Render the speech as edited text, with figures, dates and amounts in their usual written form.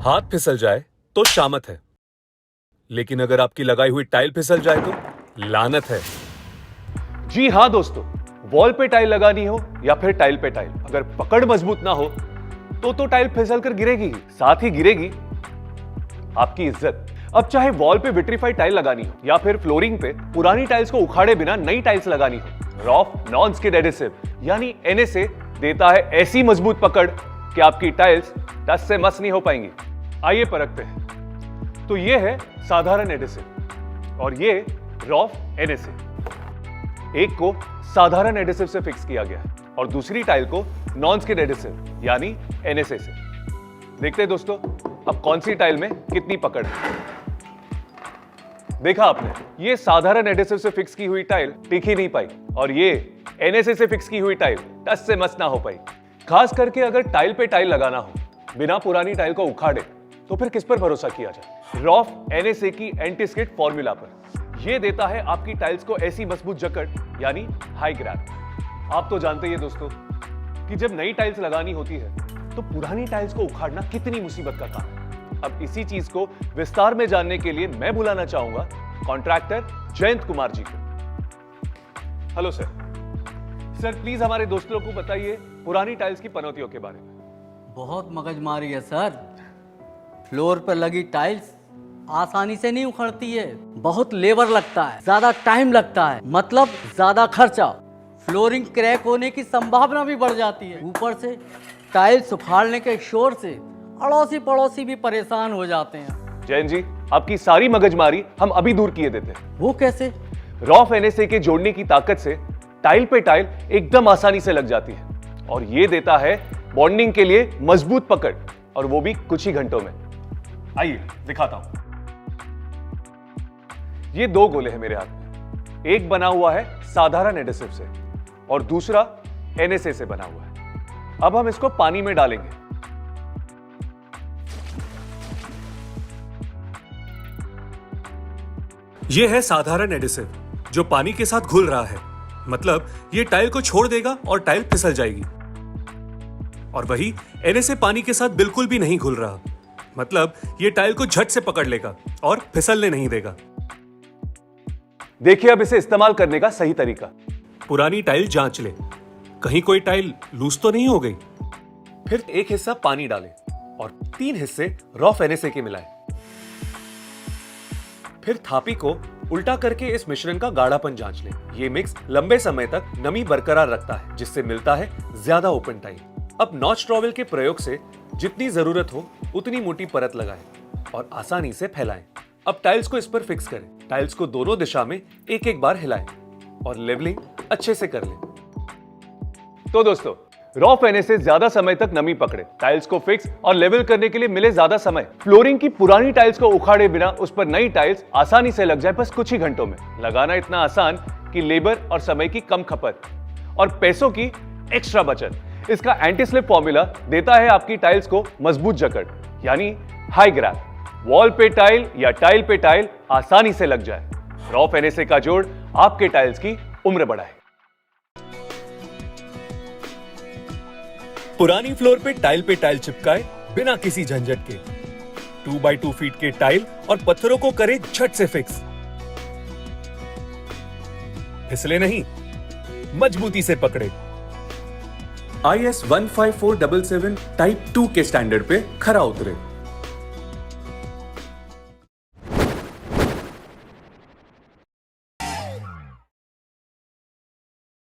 हाथ फिसल जाए तो शामत है, लेकिन अगर आपकी लगाई हुई टाइल फिसल जाए तो लानत है। जी हां दोस्तों, वॉल पे टाइल लगानी हो या फिर टाइल पे टाइल, अगर पकड़ मजबूत ना हो तो टाइल फिसल कर गिरेगी ही, साथ ही गिरेगी आपकी इज्जत। अब चाहे वॉल पे विट्रीफाइड टाइल लगानी हो या फिर फ्लोरिंग पे पुरानी टाइल्स को उखाड़े बिना नई टाइल्स लगानी हो, रॉफ नॉन स्किड एडेसिव यानी एनएसए देता है ऐसी मजबूत पकड़ कि आपकी टाइल्स टस से मस नहीं हो पाएंगी। आइए परखते हैं। तो ये है साधारण एडेसिव और ये रॉफ एनएसए। एक को साधारण एडेसिव से फिक्स किया गया है और दूसरी टाइल को नॉन स्किड एडेसिव यानी एनएसए से। देखते हैं दोस्तों, अब कौन सी टाइल में कितनी पकड़ है। देखा आपने, ये साधारण एडेसिव से फिक्स की हुई टाइल टिक ही नहीं पाई और ये एनएसए से फिक्स की हुई टाइल टस से मस ना हो पाई। खास करके अगर टाइल पे टाइल लगाना हो बिना पुरानी टाइल को उखाड़े तो फिर किस पर भरोसा किया जाए? रॉफ एनएसए की एंटी स्किड फॉर्मूला पर। यह देता है आपकी टाइल्स को ऐसी मजबूत जकड़ यानी हाई ग्रैब। आप तो जानते ही हैं दोस्तों कि जब नई टाइल्स लगानी होती है तो पुरानी टाइल्स को उखाड़ना कितनी मुसीबत का काम है। अब इसी चीज को विस्तार में जानने के लिए मैं बुलाना चाहूंगा कॉन्ट्रैक्टर जयंत कुमार जी को। Hello sir. सर प्लीज हमारे दोस्तों को बताइए पुरानी टाइल्स की पनौतियों के बारे में। बहुत मगजमारी है सर। फ्लोर पर लगी टाइल्स आसानी से नहीं उखड़ती है, बहुत लेबर लगता है, ज्यादा टाइम लगता है, मतलब ज्यादा खर्चा। फ्लोरिंग क्रैक होने की संभावना भी बढ़ जाती है। ऊपर से टाइल्स उखाड़ने के शोर से अड़ोसी पड़ोसी भी परेशान हो जाते हैं। जैन जी, आपकी सारी मगजमारी हम अभी दूर किए देते हैं। वो कैसे? रॉफ एनएसए के जोड़ने की ताकत से टाइल पे टाइल एकदम आसानी से लग जाती है और ये देता है बॉन्डिंग के लिए मजबूत पकड़, और वो भी कुछ ही घंटों में। आइए दिखाता हूं। ये दो गोले हैं मेरे हाथ में, एक बना हुआ है साधारण एडेसिव से और दूसरा एनएसए से बना हुआ है। अब हम इसको पानी में डालेंगे। यह है साधारण एडेसिव जो पानी के साथ घुल रहा है, मतलब ये टाइल को छोड़ देगा और टाइल फिसल जाएगी। और वही एनएसए पानी के साथ बिल्कुल भी नहीं घुल रहा, मतलब ये टाइल को झट से पकड़ लेगा और फिसलने नहीं देगा। देखिए अब इसे इस्तेमाल करने का सही तरीका। पुरानी टाइल जांच ले, कहीं कोई टाइल लूज तो नहीं हो गई। फिर एक हिस्सा पानी डालें और 3 हिस्से रॉफ एनएसए के मिलाएं। फिर थापी को उल्टा करके इस मिश्रण का गाढ़ापन जांच लें। ये मिक्स लंबे समय तक नमी बरकरार रखता है, जिससे मिलता है ज्यादा ओपन टाइल। अब नॉच ट्रॉवेल के प्रयोग से जितनी जरूरत हो उतनी मोटी परत लगाएं और आसानी से फैलाएं। अब टाइल्स को इस पर फिक्स करें। टाइल्स को दोनों दिशा में एक एक बार हिलाएं और लेवलिंग अच्छे से कर लें। तो दोस्तों, रॉफ एनएसए ज्यादा समय तक नमी पकड़े, टाइल्स को फिक्स और लेवल करने के लिए मिले ज्यादा समय, फ्लोरिंग की पुरानी टाइल्स को उखाड़े बिना उस पर नई टाइल्स आसानी से लग जाए बस कुछ ही घंटों में। लगाना इतना आसान कि लेबर और समय की कम खपत और पैसों की एक्स्ट्रा बचत। इसका एंटी स्लिप फॉर्मूला देता है आपकी टाइल्स को मजबूत जकड़ यानी हाई ग्रैब। वॉल पे टाइल या टाइल पे टाइल आसानी से लग जाए। रॉफ एनएसए का जोड़ आपके टाइल्स की उम्र बढ़ाए। पुरानी फ्लोर पे टाइल चिपकाए बिना किसी झंझट के। 2x2 फीट के टाइल और पत्थरों को करे झट से फिक्स। फिसले नहीं, मजबूती से पकड़े। IS 15477 टाइप 2 के स्टैंडर्ड पे खरा उतरे।